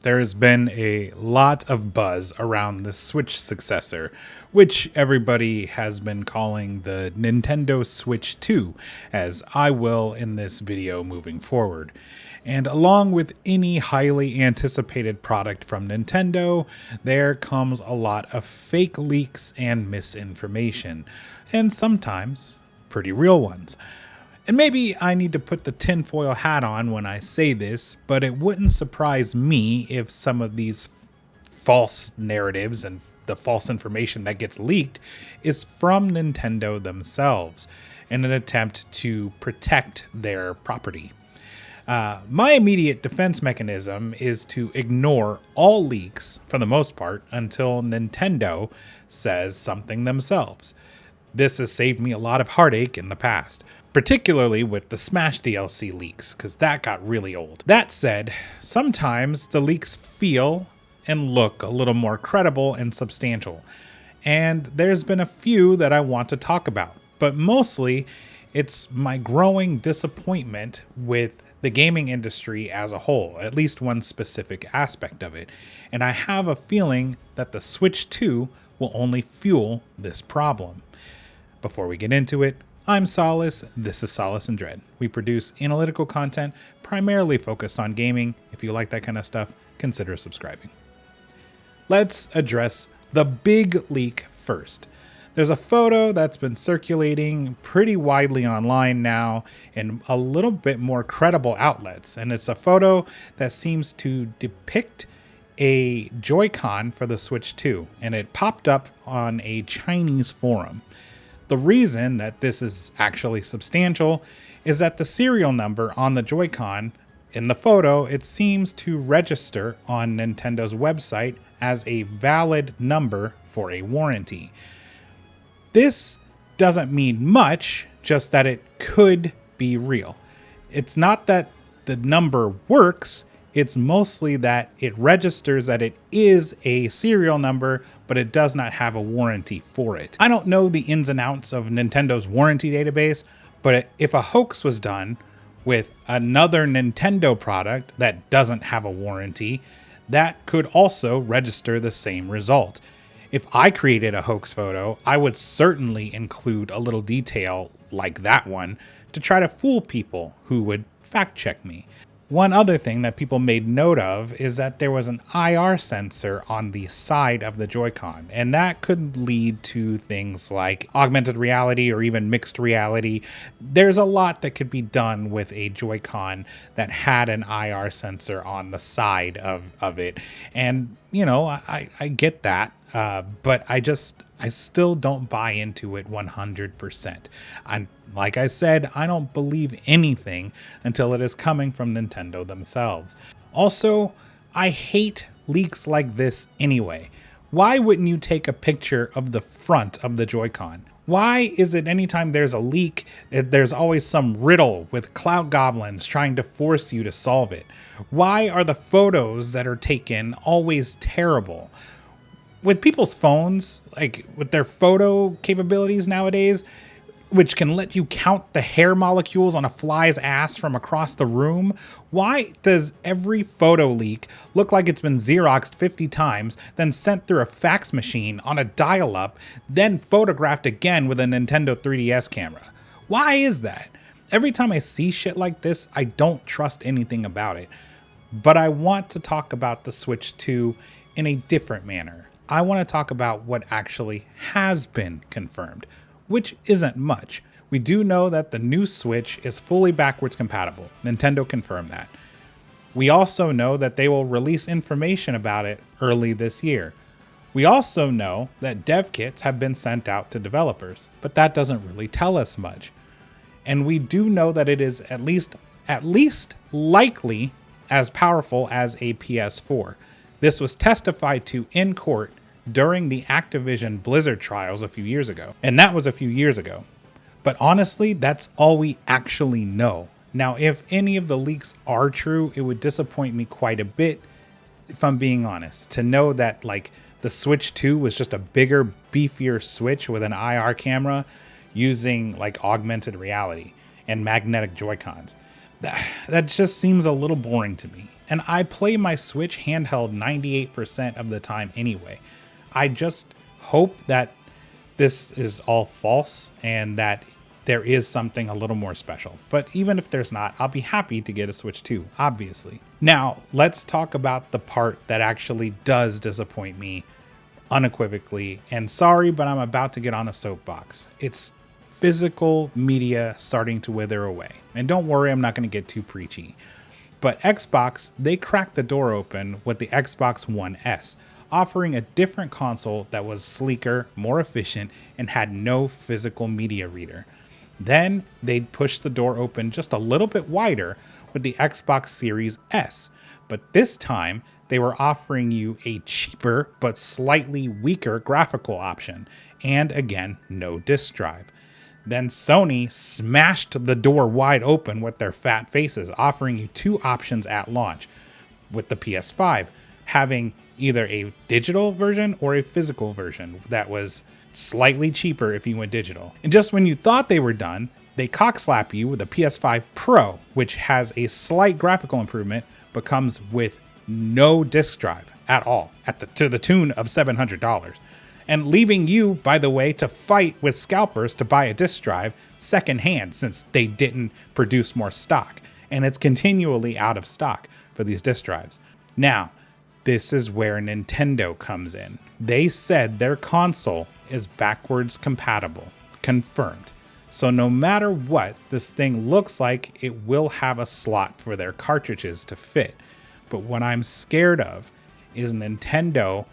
There has been a lot of buzz around the Switch successor, which everybody has been calling the Nintendo Switch 2, as I will in this video moving forward. And along with any highly anticipated product from Nintendo, there comes a lot of fake leaks and misinformation, and sometimes pretty real ones. And maybe I need to put the tinfoil hat on when I say this, but it wouldn't surprise me if some of these false narratives and the false information that gets leaked is from Nintendo themselves in an attempt to protect their property. My immediate defense mechanism is to ignore all leaks, for the most part, until Nintendo says something themselves. This has saved me a lot of heartache in the past, particularly with the Smash DLC leaks, because that got really old. That said, sometimes the leaks feel and look a little more credible and substantial, and there's been a few that I want to talk about, but mostly it's my growing disappointment with the gaming industry as a whole, at least one specific aspect of it, and I have a feeling that the Switch 2 will only fuel this problem. Before we get into it, I'm Solace, this is Solace and Dread. We produce analytical content primarily focused on gaming. If you like that kind of stuff, consider subscribing. Let's address the big leak first. There's a photo that's been circulating pretty widely online now in a little bit more credible outlets, and it's a photo that seems to depict a Joy-Con for the Switch 2, and it popped up on a Chinese forum. The reason that this is actually substantial is that the serial number on the Joy-Con in the photo, it seems to register on Nintendo's website as a valid number for a warranty. This doesn't mean much, just that it could be real. It's not that the number works, it's mostly that it registers that it is a serial number, but it does not have a warranty for it. I don't know the ins and outs of Nintendo's warranty database, but if a hoax was done with another Nintendo product that doesn't have a warranty, that could also register the same result. If I created a hoax photo, I would certainly include a little detail like that one to try to fool people who would fact check me. One other thing that people made note of is that there was an IR sensor on the side of the Joy-Con, and that could lead to things like augmented reality or even mixed reality. There's a lot that could be done with a Joy-Con that had an IR sensor on the side of it. And, you know, I get that. But I still don't buy into it 100%. Like I said, I don't believe anything until it is coming from Nintendo themselves. Also, I hate leaks like this anyway. Why wouldn't you take a picture of the front of the Joy-Con? Why is it anytime there's a leak, there's always some riddle with cloud goblins trying to force you to solve it? Why are the photos that are taken always terrible? With people's phones, like with their photo capabilities nowadays, which can let you count the hair molecules on a fly's ass from across the room, why does every photo leak look like it's been Xeroxed 50 times, then sent through a fax machine on a dial-up, then photographed again with a Nintendo 3DS camera? Why is that? Every time I see shit like this, I don't trust anything about it. But I want to talk about the Switch 2 in a different manner. I want to talk about what actually has been confirmed, which isn't much. We do know that the new Switch is fully backwards compatible. Nintendo confirmed that. We also know that they will release information about it early this year. We also know that dev kits have been sent out to developers, but that doesn't really tell us much. And we do know that it is at least likely as powerful as a PS4. This was testified to in court during the Activision Blizzard trials a few years ago. And that was a few years ago. But honestly, that's all we actually know. Now, if any of the leaks are true, it would disappoint me quite a bit, if I'm being honest, to know that like the Switch 2 was just a bigger, beefier Switch with an IR camera using like augmented reality and magnetic Joy-Cons. That just seems a little boring to me. And I play my Switch handheld 98% of the time anyway. I just hope that this is all false and that there is something a little more special. But even if there's not, I'll be happy to get a Switch 2, obviously. Now, let's talk about the part that actually does disappoint me unequivocally. And sorry, but I'm about to get on a soapbox. It's physical media starting to wither away. And don't worry, I'm not going to get too preachy. But Xbox, they cracked the door open with the Xbox One S, offering a different console that was sleeker, more efficient, and had no physical media reader. Then they'd push the door open just a little bit wider with the Xbox Series S, but this time they were offering you a cheaper but slightly weaker graphical option, and again, no disk drive. Then Sony smashed the door wide open with their fat faces, offering you two options at launch, with the PS5 having either a digital version or a physical version that was slightly cheaper if you went digital. And just when you thought they were done, they cockslap you with a PS5 Pro, which has a slight graphical improvement, but comes with no disk drive at all, to the tune of $700. And leaving you, by the way, to fight with scalpers to buy a disk drive secondhand since they didn't produce more stock. And it's continually out of stock for these disk drives. Now, this is where Nintendo comes in. They said their console is backwards compatible, confirmed. So no matter what this thing looks like, it will have a slot for their cartridges to fit. But what I'm scared of is Nintendo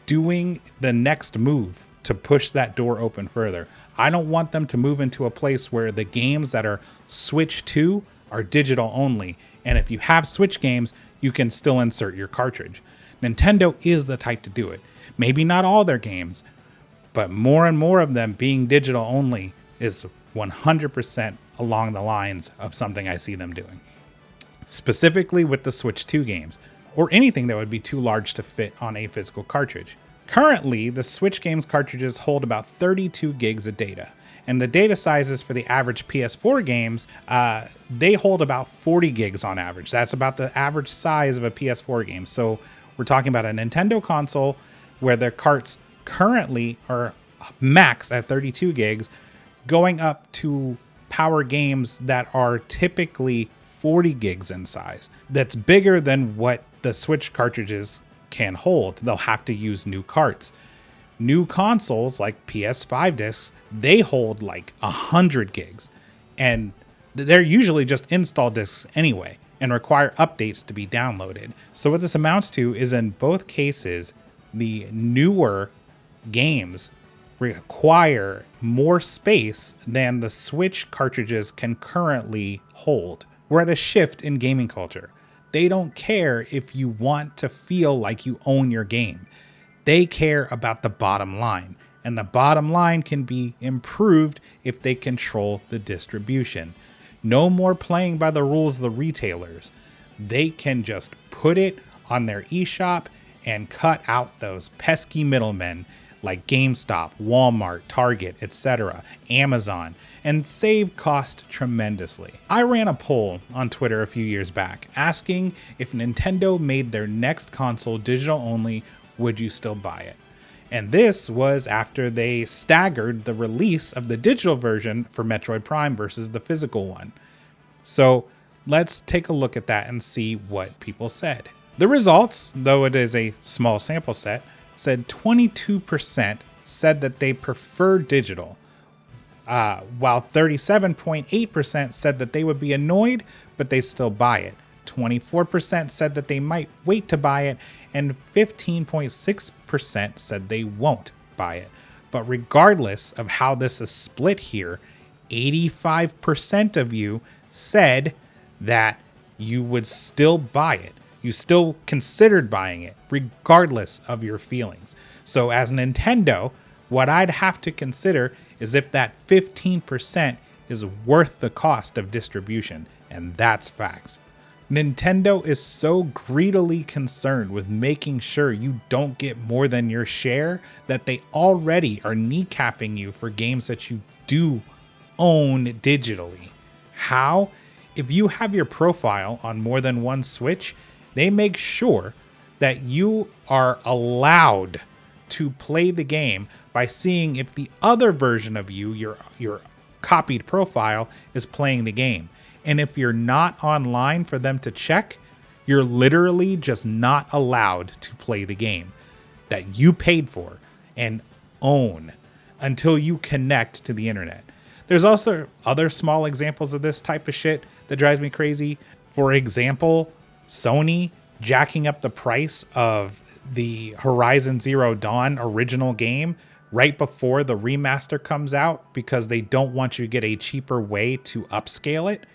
doing the next move to push that door open further. I don't want them to move into a place where the games that are Switch 2 are digital only. And if you have Switch games, you can still insert your cartridge. Nintendo is the type to do it. Maybe not all their games, but more and more of them being digital only is 100% along the lines of something I see them doing. Specifically with the Switch 2 games, or anything that would be too large to fit on a physical cartridge. Currently, the Switch games cartridges hold about 32 gigs of data, and the data sizes for the average PS4 games, they hold about 40 gigs on average. That's about the average size of a PS4 game. So we're talking about a Nintendo console where their carts currently are max at 32 gigs, going up to power games that are typically 40 gigs in size. That's bigger than what the Switch cartridges can hold. They'll have to use new carts. New consoles like PS5 discs, they hold like 100 gigs, and they're usually just install discs anyway and require updates to be downloaded. So what this amounts to is, in both cases, the newer games require more space than the Switch cartridges can currently hold. We're at a shift in gaming culture. They don't care if you want to feel like you own your game. They care about the bottom line, and the bottom line can be improved if they control the distribution. No more playing by the rules of the retailers. They can just put it on their eShop and cut out those pesky middlemen like GameStop, Walmart, Target, etc., Amazon, and save cost tremendously. I ran a poll on Twitter a few years back asking if Nintendo made their next console digital only, would you still buy it? And this was after they staggered the release of the digital version for Metroid Prime versus the physical one. So let's take a look at that and see what people said. The results, though it is a small sample set, said 22% said that they prefer digital, while 37.8% said that they would be annoyed, but they still buy it. 24% said that they might wait to buy it, and 15.6% said they won't buy it. But regardless of how this is split here, 85% of you said that you would still buy it. You still considered buying it, regardless of your feelings. So as Nintendo, what I'd have to consider is if that 15% is worth the cost of distribution, and that's facts. Nintendo is so greedily concerned with making sure you don't get more than your share that they already are kneecapping you for games that you do own digitally. How? If you have your profile on more than one Switch, They make sure that you are allowed to play the game by seeing if the other version of you, your copied profile, is playing the game. And if you're not online for them to check, you're literally just not allowed to play the game that you paid for and own until you connect to the internet. There's also other small examples of this type of shit that drives me crazy. For example, Sony jacking up the price of the Horizon Zero Dawn original game right before the remaster comes out because they don't want you to get a cheaper way to upscale it.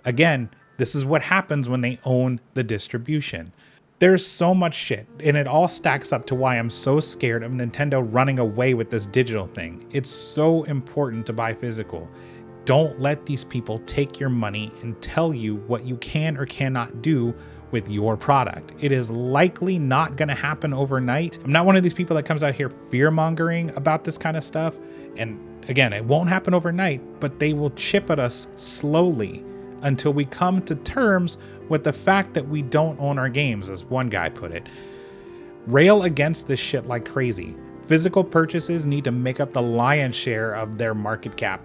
Again, this is what happens when they own the distribution. There's so much shit, and it all stacks up to why I'm so scared of Nintendo running away with this digital thing. It's so important to buy physical. Don't let these people take your money and tell you what you can or cannot do with your product. It is likely not going to happen overnight. I'm not one of these people that comes out here fear-mongering about this kind of stuff. And again, it won't happen overnight, but they will chip at us slowly until we come to terms with the fact that we don't own our games, as one guy put it. Rail against this shit like crazy. Physical purchases need to make up the lion's share of their market cap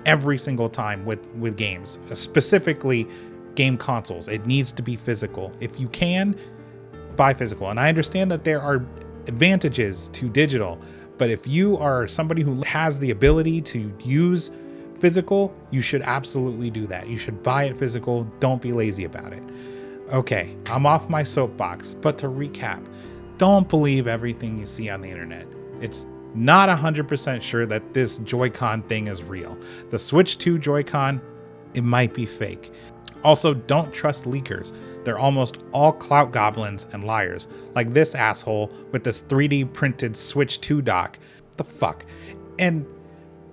every single time with games, specifically game consoles. It needs to be physical. If you can, buy physical. And I understand that there are advantages to digital, but if you are somebody who has the ability to use physical, you should absolutely do that. You should buy it physical. Don't be lazy about it. Okay, I'm off my soapbox, but to recap, don't believe everything you see on the internet. It's not 100% sure that this Joy-Con thing is real. The Switch 2 Joy-Con, it might be fake. Also, don't trust leakers. They're almost all clout goblins and liars, like this asshole with this 3D printed Switch 2 dock. What the fuck? And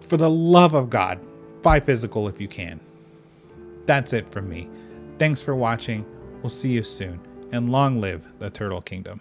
for the love of God, buy physical if you can. That's it from me. Thanks for watching. We'll see you soon. And long live the Turtle Kingdom.